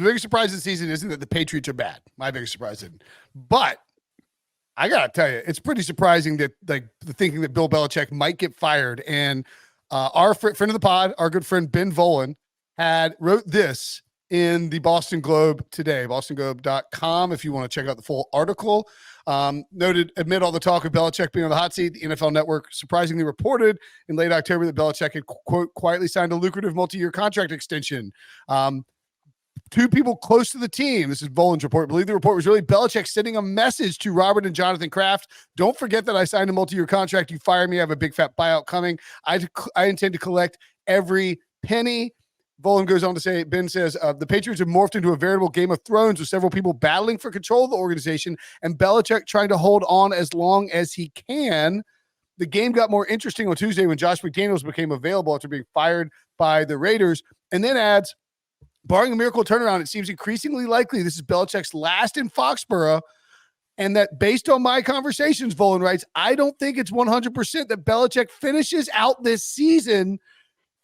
biggest surprise of the season isn't that the Patriots are bad. My biggest surprise isn't. But I got to tell you, it's pretty surprising that the thinking that Bill Belichick might get fired. And our friend of the pod, our good friend Ben Volen, wrote this in the Boston Globe today, bostonglobe.com, if you want to check out the full article. Noted, amid all the talk of Belichick being on the hot seat, the NFL Network surprisingly reported in late October that Belichick had, quote, quietly signed a lucrative multi-year contract extension. Two people close to the team, this is Volen's report, believe the report was really Belichick sending a message to Robert and Jonathan Kraft. Don't forget that I signed a multi-year contract. You fire me, I have a big fat buyout coming. I intend to collect every penny. Volen goes on to say, Ben says, the Patriots have morphed into a veritable Game of Thrones with several people battling for control of the organization and Belichick trying to hold on as long as he can. The game got more interesting on Tuesday when Josh McDaniels became available after being fired by the Raiders, and then adds, barring a miracle turnaround, it seems increasingly likely this is Belichick's last in Foxborough, and that based on my conversations, Volen writes, I don't think it's 100% that Belichick finishes out this season.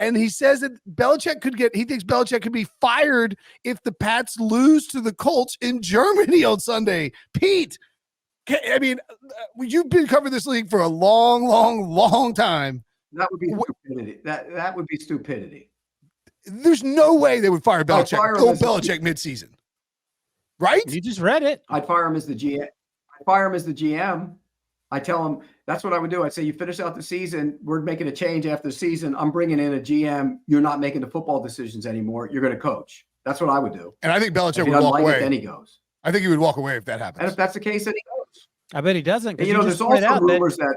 And he says that he thinks Belichick could be fired if the Pats lose to the Colts in Germany on Sunday. Pete, I mean, you've been covering this league for a long, long, long time. That would be stupidity. That would be stupidity. There's no way they would fire Belichick. Belichick midseason. Right? You just read it. I'd fire him as the GM. I'd fire him as the GM. I tell him that's what I would do. I'd say, you finish out the season. We're making a change after the season. I'm bringing in a GM. You're not making the football decisions anymore. You're going to coach. That's what I would do. And I think Belichick would walk away. Then he goes. I think he would walk away if that happens. And if that's the case, then he goes. I bet he doesn't. And, there's also rumors that.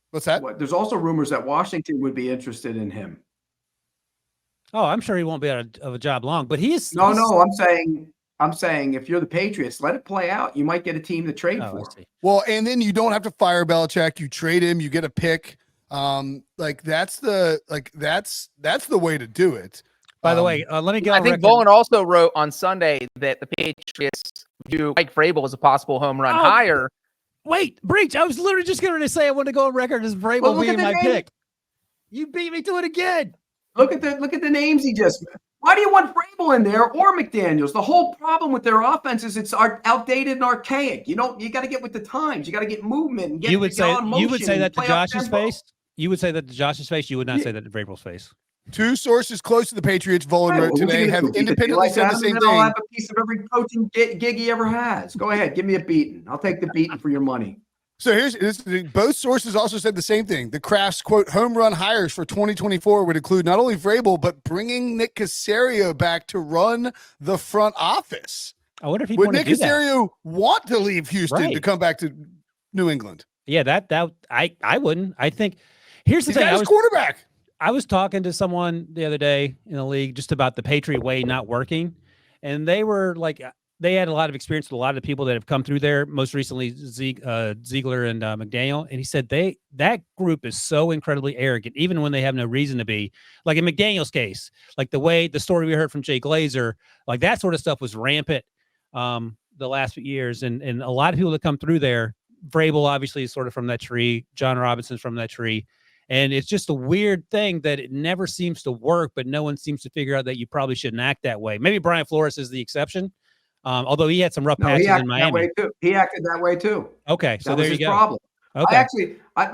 What's that? There's also rumors that Washington would be interested in him. Oh, I'm sure he won't be out of a job long, but he's. No, I'm saying if you're the Patriots, let it play out. You might get a team to trade for. Well, and then you don't have to fire Belichick. You trade him. You get a pick. That's the way to do it. By the way, let me get. I think Volen also wrote on Sunday that the Patriots view Mike Vrabel as a possible home run hire. Wait, Breach! I was literally just going to say I want to go on record as Vrabel being my pick. You beat me to it again. Look at the names he just. Why do you want Vrabel in there or McDaniels? The whole problem with their offense is it's outdated and archaic. You got to get with the times. You got to get movement and get you would say that to Josh's tempo. face. You would say that to Josh's face. You would not say that to Vrabel's face. Two sources close to the Patriots, Volen wrote today, have independently said the same thing. I'll have a piece of every coaching gig he ever has. Go ahead, give me a beating. I'll take the beating for your money. So both sources also said the same thing. The Kraft's, quote, home run hires for 2024 would include not only Vrabel, but bringing Nick Caserio back to run the front office. I wonder if he would Nick Caserio want to leave Houston to come back to New England? Yeah, I wouldn't. I think here's the thing. He's quarterback. I was talking to someone the other day in the league just about the Patriot way not working, and they were like, they had a lot of experience with a lot of the people that have come through there, most recently Ziegler and McDaniel. And he said that group is so incredibly arrogant, even when they have no reason to be. Like in McDaniel's case, like the story we heard from Jay Glazer, like that sort of stuff was rampant the last few years. And a lot of people that come through there, Vrabel obviously is sort of from that tree. John Robinson's from that tree. And it's just a weird thing that it never seems to work, but no one seems to figure out that you probably shouldn't act that way. Maybe Brian Flores is the exception. Although he had some rough patches in Miami. He acted that way too. Okay, so there you go. Problem. Okay.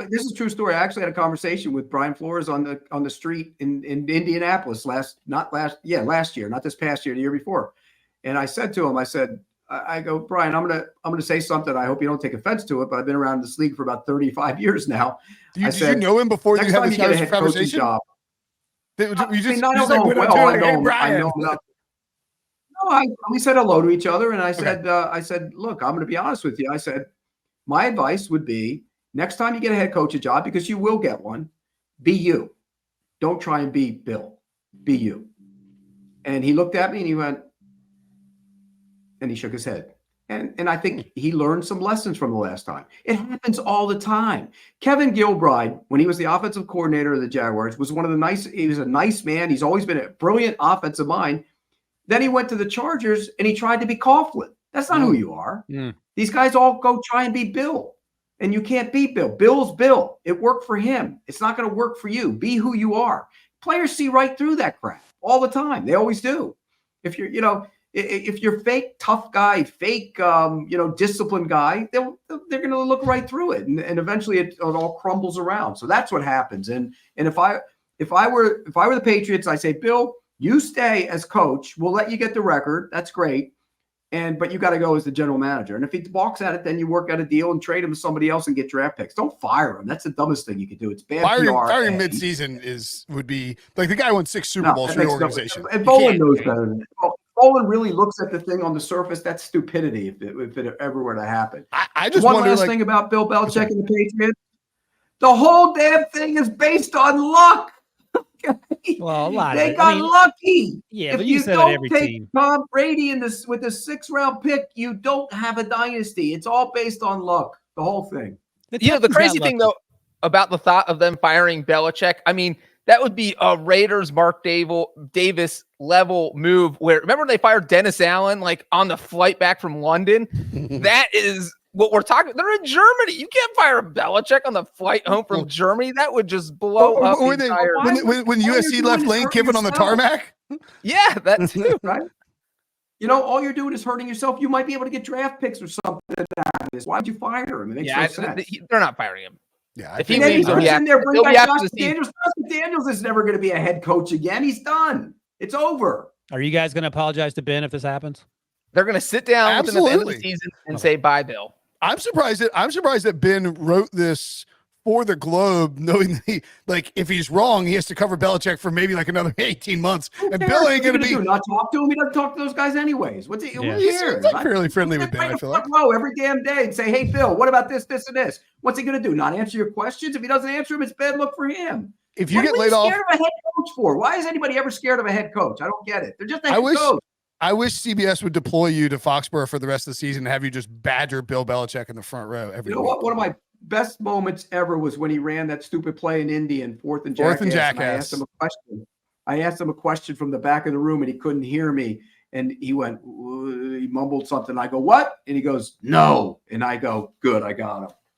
This is a true story. I actually had a conversation with Brian Flores on the street in Indianapolis last year, not this past year, the year before. And I said to him, I go, Brian, I'm gonna say something. I hope you don't take offense to it, but I've been around this league for about 35 years now. Did you know him before you had this conversation? Job. I know him. We said hello to each other, and I said, look, I'm going to be honest with you. I said, my advice would be next time you get a head coach job, because you will get one, be you. Don't try and be Bill. Be you. And he looked at me and he went, and he shook his head. And I think he learned some lessons from the last time. It happens all the time. Kevin Gilbride, when he was the offensive coordinator of the Jaguars, he was a nice man. He's always been a brilliant offensive mind. Then he went to the Chargers and he tried to be Coughlin. That's not who you are. These guys all go try and be Bill. And you can't beat Bill. Bill's Bill. It worked for him. It's not going to work for you. Be who you are. Players see right through that crap all the time. They always do. If you're, if you're fake tough guy, fake, disciplined guy, they're going to look right through it, and eventually it all crumbles around. So that's what happens. And if I were the Patriots, I say, Bill, you stay as coach. We'll let you get the record. That's great. But you got to go as the general manager. And if he balks at it, then you work out a deal and trade him to somebody else and get draft picks. Don't fire him. That's the dumbest thing you could do. It's bad PR. Firing mid-season would be like the guy won 6 Super Bowls for the organization. And Bolin knows better than that. Bolin really looks at the thing on the surface. That's stupidity if it ever were to happen. I just one wonder, last thing about Bill Belichick and the Patriots. The whole damn thing is based on luck. Well, a lot they of it. got lucky. Yeah, if but you said don't it every take team. Tom Brady with a 6th round pick, you don't have a dynasty. It's all based on luck. The whole thing. The crazy thing though about the thought of them firing Belichick, I mean, that would be a Raiders Mark Davis level move. Where remember they fired Dennis Allen like on the flight back from London? That is what we're talking. They're in Germany. You can't fire Belichick on the flight home from Germany. That would just blow up the entire. When USC left Lane Kiffin on the tarmac. Yeah, that too. Right. All you're doing is hurting yourself. You might be able to get draft picks or something out of this. Why would you fire him? It makes no sense. They're not firing him. Yeah, if he leaves, he'll be in there. Bring back Josh Daniels. Daniels is never going to be a head coach again. He's done. It's over. Are you guys going to apologize to Ben if this happens? They're going to sit down with him at the end of the season and say bye, Bill. I'm surprised that Ben wrote this for the Globe, knowing that if he's wrong, he has to cover Belichick for maybe like another 18 months. And Bill ain't going to be not talk to him. He doesn't talk to those guys anyways. What's he? Yeah. He's fairly friendly with Ben. I feel like every damn day and say, "Hey, Bill, what about this, this, and this?" What's he going to do? Not answer your questions? If he doesn't answer them, it's bad luck for him. If you get laid off, scared of a head coach for? Why is anybody ever scared of a head coach? I don't get it. They're just a head coach. I wish CBS would deploy you to Foxborough for the rest of the season and have you just badger Bill Belichick in the front row every week. What? One of my best moments ever was when he ran that stupid play in Indy and fourth and jackass. I asked him a question. I asked him a question from the back of the room, and he couldn't hear me. And he went, he mumbled something. I go, "What?" And he goes, "No." And I go, "Good, I got him."